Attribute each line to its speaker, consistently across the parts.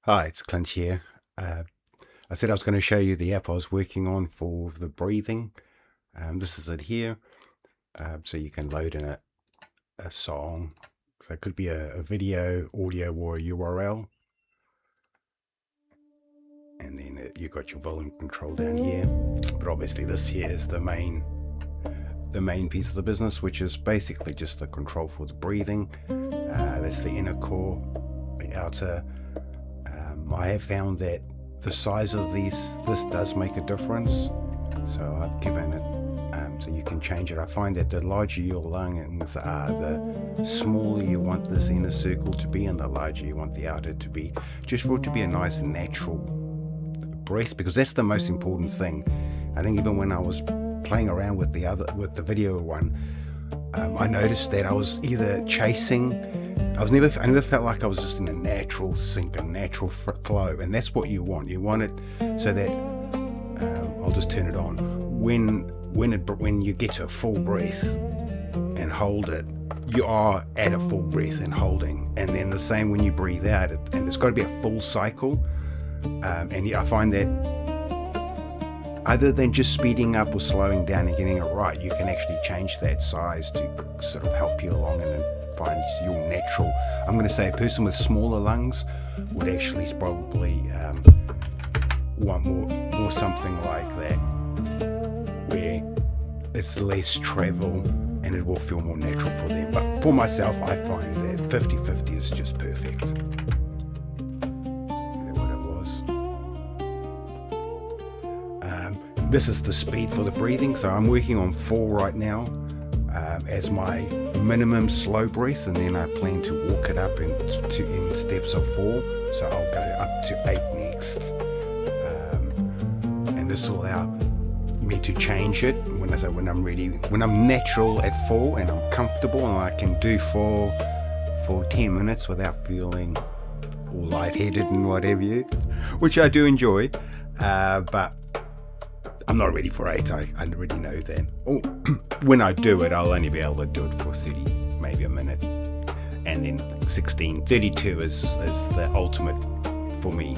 Speaker 1: Hi, it's Clint here. I said I was going to show you the app I was working on for the breathing. This is it here. So you can load in a song. So it could be a video, audio, or a URL. And then you've got your volume control down here. But obviously this here is the main piece of the business, which is basically just the control for the breathing. That's the inner core, the outer. I have found that the size of this does make a difference, so I've given it so you can change it. I find that the larger your lungs are, the smaller you want this inner circle to be, and the larger you want the outer to be, just for it to be a nice natural breath, because that's the most important thing. I think even when I was playing around with the video one, I noticed that I was either chasing. I never felt like I was just in a natural sync, a natural flow, and that's what you want. You want it so that I'll just turn it on. When you get to a full breath and hold it, you are at a full breath and holding, and then the same when you breathe out, and it's got to be a full cycle. And I find that other than just speeding up or slowing down and getting it right, you can actually change that size to sort of help you along and find your natural. I'm going to say a person with smaller lungs would actually probably want more something like that, where it's less travel and it will feel more natural for them. But for myself, I find that 50-50 is just perfect. Is that what it was? This is the speed for the breathing, so I'm working on 4 right now as my minimum slow breath, and then I plan to walk it up in steps of 4, so I'll go up to 8 next, and this will allow me to change it when I'm ready, when I'm natural at 4 and I'm comfortable, and I can do 4 for 10 minutes without feeling all lightheaded and whatever which I do enjoy, but I'm not ready for 8. I already know that. When I do it, I'll only be able to do it for 30, maybe a minute. And then 16, 32 is the ultimate for me.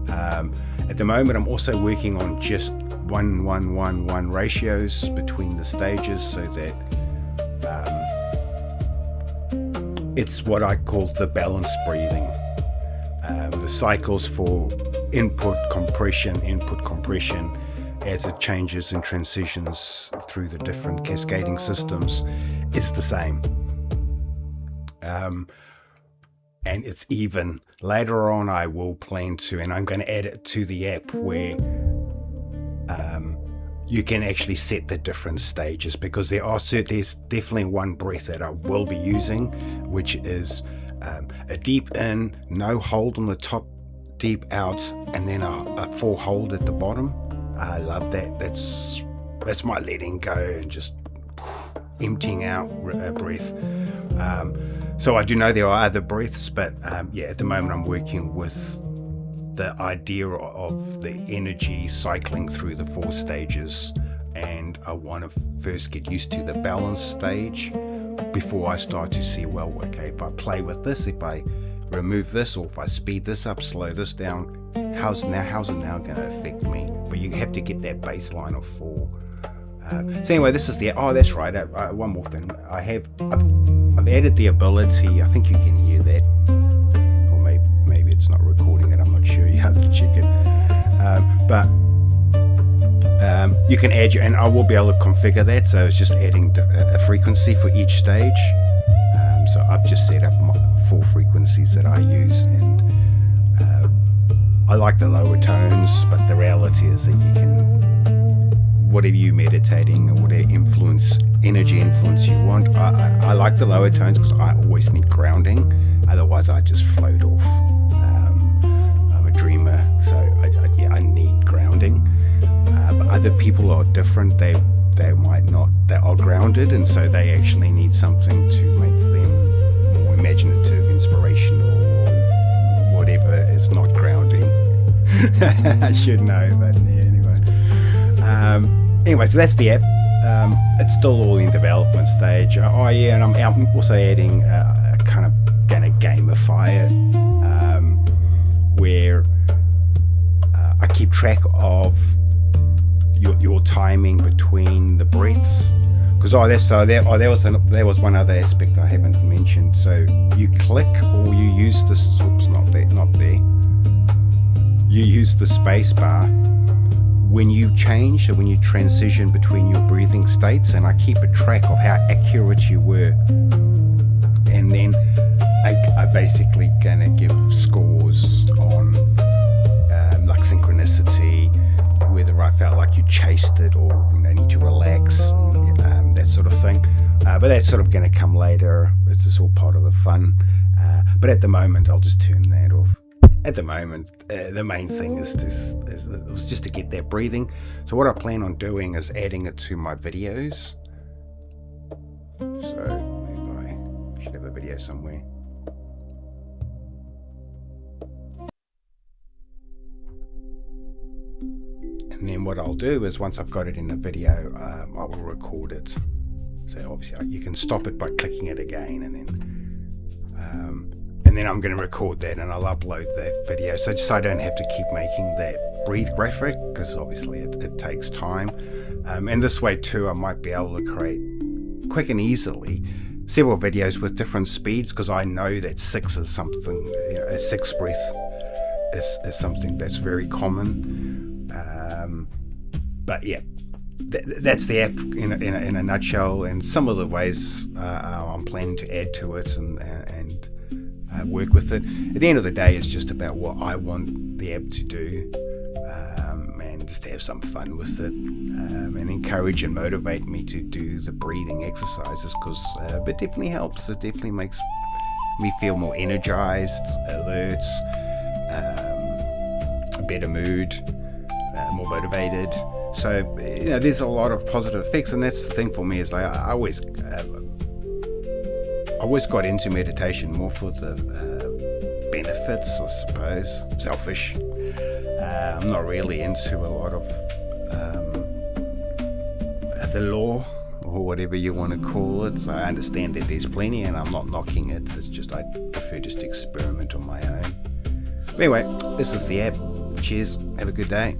Speaker 1: At the moment, I'm also working on just 1-1-1-1 ratios between the stages, so that it's what I call the balanced breathing. The cycles for input compression, as it changes and transitions through the different cascading systems, is the same. And it's even. Later on, I will plan to, and I'm going to add it to the app, where you can actually set the different stages, because there's definitely one breath that I will be using, which is a deep in, no hold on the top, deep out, and then a full hold at the bottom. I love that. That's my letting go and just emptying out breath. So I do know there are other breaths, but at the moment I'm working with the idea of the energy cycling through the 4 stages, and I want to first get used to the balance stage before I start to see, well, okay, if I play with this, if I remove this, or if I speed this up, slow this down, how's it now going to affect me? But you have to get that baseline of 4. So anyway, this is that's right. One more thing. I've added the ability. I think you can hear that, or maybe it's not recording it. I'm not sure. You have to check it. But you can add and I will be able to configure that. So it's just adding a frequency for each stage. So I've just set up my 4 frequencies that I use, and I like the lower tones, but the reality is that you can, whatever you meditating or whatever energy influence you want. I like the lower tones because I always need grounding, otherwise I just float off. I'm a dreamer, so I need grounding. But other people are different. They might not. They are grounded, and so they actually need something to make them more imaginative, inspirational, or whatever is not grounding. I should know, but anyway, so that's the app. It's still all in development stage. And I'm also adding a kind of gonna gamify it, track of your timing between the breaths. Because there was one other aspect I haven't mentioned. So you click or you use this. Oops, not there. You use the space bar when you change or when you transition between your breathing states, and I keep a track of how accurate you were. And then I basically gonna give scores on like synchronicity, whether I felt like you chased it or need to relax, that sort of thing. But that's sort of going to come later. It's just all part of the fun. But at the moment, I'll just turn that off. At the moment, the main thing is just to get that breathing. So what I plan on doing is adding it to my videos. So if I should have a video somewhere. And then what I'll do is once I've got it in the video, I will record it. So obviously you can stop it by clicking it again, and then I'm going to record that and I'll upload that video. So just so I don't have to keep making that breathe graphic, because obviously it takes time. And this way too, I might be able to create quick and easily several videos with different speeds, because I know that 6 is something, a 6 breath is something that's very common. But yeah, that's the app in a nutshell, and some of the ways I'm planning to add to it and work with it. At the end of the day, it's just about what I want the app to do, and just to have some fun with it, and encourage and motivate me to do the breathing exercises, because it definitely helps. It definitely makes me feel more energized, alert, a better mood, more motivated. So there's a lot of positive effects, and that's the thing for me, is like I always got into meditation more for the benefits, I suppose. Selfish. I'm not really into a lot of the law, or whatever you want to call it. I understand that there's plenty, and I'm not knocking it. It's just I prefer just to experiment on my own. But anyway, this is the app. Cheers. Have a good day.